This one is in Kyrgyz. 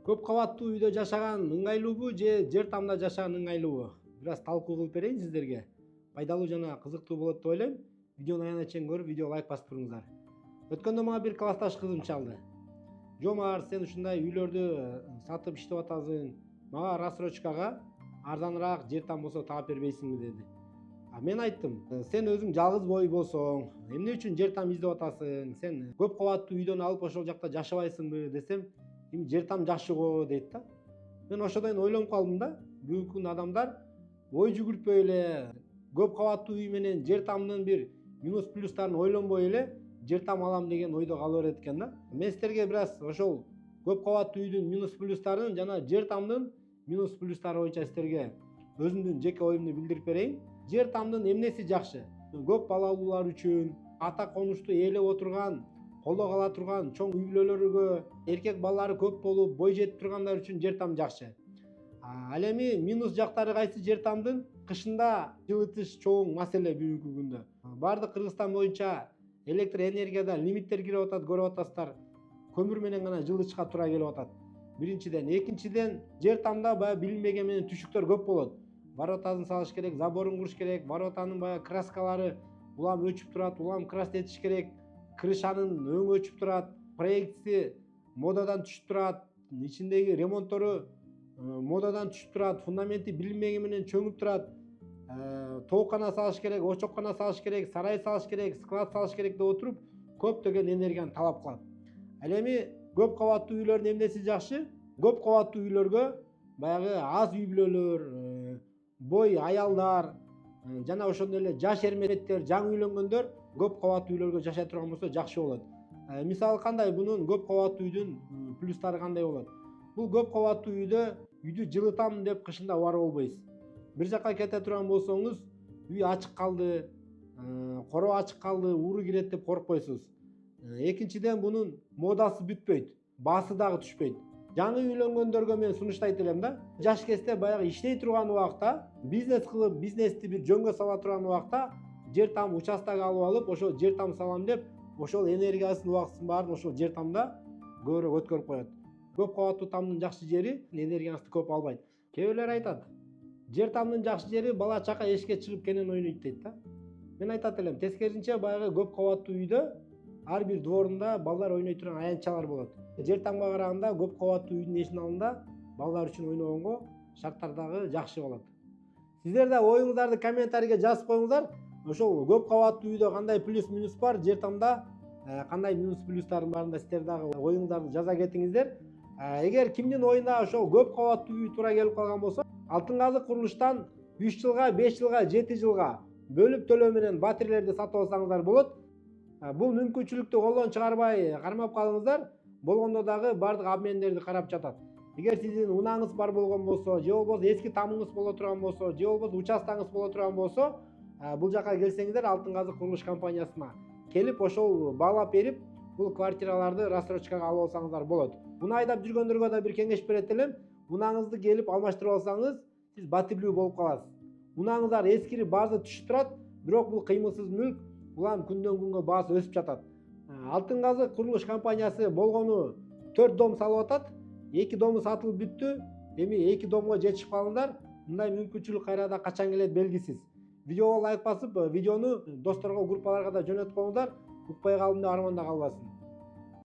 Көп кабаттуу үйдө жашаган ыңгайлуубу же жер тамда жашаган ыңгайлуубу? Бир аз талкуу кылып берейин сиздерге. Пайдалуу жана кызыктуу болот деп ойлойм. Видеону аянтча чейин көрүп, видеого лайк басып туруңуздар. Өткөндө мага бир классташ кызым чалды. Жомар, сен ушундай үйлөрдү сатып иштеп атасың. Мага рассрочкага арзаныраак жер там болсо таап бербейсиңби деди. Мен айттым, сен өзүң жалгыз бой болсоң, эмне үчүн жер там издеп атасың? Сен көп кабаттуу үйдөн алып ошол жакта жашабайсыңбы десем, эми жер там жакшы го дейт да. Мен ошодон ойлонуп калдым да. Бүгүнкү күндө адамдар ой жүгүртпөй эле көп кабаттуу үй менен жер тамдын бир минус плюстарын ойлонбой эле жер там алам деген ойдо кала берет экен да. Мен силерге бир аз ошол көп кабаттуу үйдүн минус плюстарын жана жер тамдын минус плюстары боюнча силерге өзүмдүн жеке оюмду билдирип берейин. Жер тамдын эмнеси жакшы? Көп балалуулар үчүн, ата конушту ээлеп отурган, колдо кала турган чоң үй бүлөлөргө, эркек балалары көп болуп, бой жетип тургандар үчүн жер там жакшы. Ал эми минус жактары кайсы жер тамдын? Кышында жылытыш чоң маселе бүгүнкү күндө. Баардык Кыргызстан боюнча электр энергияда лимиттер кирип атат, көрүп атасыздар. Көмүр менен гана жылытышка туура келип атат. Биринчиден, экинчиден, жер тамда баягы билинбеген менен түшүктөр көп болот. Воротасын салыш керек, заборун куруш керек, воротанын баягы краскалары улам өчүп турат, улам красить керек, крышанын өңү өчүп турат, проектиси модадан түшүп турат, ичиндеги ремонттору модадан түшүп турат, фундаменти билинбеген менен чөңүп турат. Тооккана салыш керек, очоккана салыш керек, сарай салыш керек, склад салыш керек деп отуруп, көптөгөн энергияны талап кылат. Ал эми көп кабаттуу үйлөрдүн эмнеси жакшы? Көп кабаттуу үйлөргө баягы аз үй бүлөлөр, бой аялдар жана ошондой эле жаш эрмектер, жаңы үйлөнгөндөр көп кабаттуу үйлөргө жашай турган болсо жакшы болот. Мисалы кандай, бунун көп кабаттуу үйдүн плюстары кандай болот? Бул көп кабаттуу үйдү жылытам деп кышында убар болбойсуз. Бир жака кете турган болсоңуз, үй ачык калды, короо ачык калды, ууру кирет деп коркпойсуз. Экинчиден, бунун модасы бүтпөйт, баасы дагы түшпөйт. Жаңы үйлөнгөндөргө мен сунуштайт элем да. Жаш кезде баягы иштей турган убакта, бизнес кылып, бизнести бир жөнгө сала турган убакта, жер там участок алып алып, ошол жер там салам деп, ошол энергиясын, убактысын баарын ошол жер тамда көбүрөөк өткөрүп коет. Көп кабаттуу тамдын жакшы жери энергияңызды көп албайт. Кээ бирлер айтат, жер тамдын жакшы жери бала чака эшикке чыгып кенен ойнойт дейт да. Мен айтат элем, тескерисинче баягы көп кабаттуу үйдө ар бир дворунда балдар ойной турган аянтчалар болот. Жер тамга караганда көп кабаттуу үйдүн эшигинин алдында балдар үчүн ойногонго шарттар дагы жакшы болот. Сиздер да оюңуздарды комментарийге жазып коюңуздар. Ошол көп кабаттуу үйдө кандай плюс минус бар, жер тамда кандай минус плюстарын барын да сиздер дагы оюңуздарды жаза кетиңиздер. Эгер кимдин оюна ошол көп кабаттуу үй туура келип калган болсо, Алтын казык курулуштан 3 жылга, 5 жылга, 7 жылга бөлүп төлөө менен батирейлерди сатып алсаңыздар болот. Бул мүмкүнчүлүктү колдон чыгарбай кармап калыңыздар. Болгондо дагы бардык обмендерди карап жатат. Эгер сиздин унааңыз бар болгон болсо, же болбосо эски тамыңыз боло турган болсо, же болбосо участогуңуз боло турган болсо, бул жака келсеңиздер Алтын казык курулуш компаниясына келип, ошол баалап берип, бул квартираларды рассрочкага алып алсаңыздар болот. Уна айдап жүргөндөргө да бир кеңеш берет элем. Унааңызды келип алмаштырып алсаңыз, сиз батирлүү болуп каласыз. Унааңыздар эскирип, баасы түшүп турат, бирок бул кыймылсыз мүлк улам күндөн күнгө баасы өсүп жатат. Алтын казык курулуш компаниясы болгону 4 дом салып атат. 2 дому сатылып бүттү. Эми 2 домго жетишип калыңдар. Мындай мүмкүнчүлүк кайрада качан келет белгисиз. Видеого лайк басып, видеону досторго, группаларга да жөнөтүп коюңуздар. Укпай калдым деп арманда калбасын.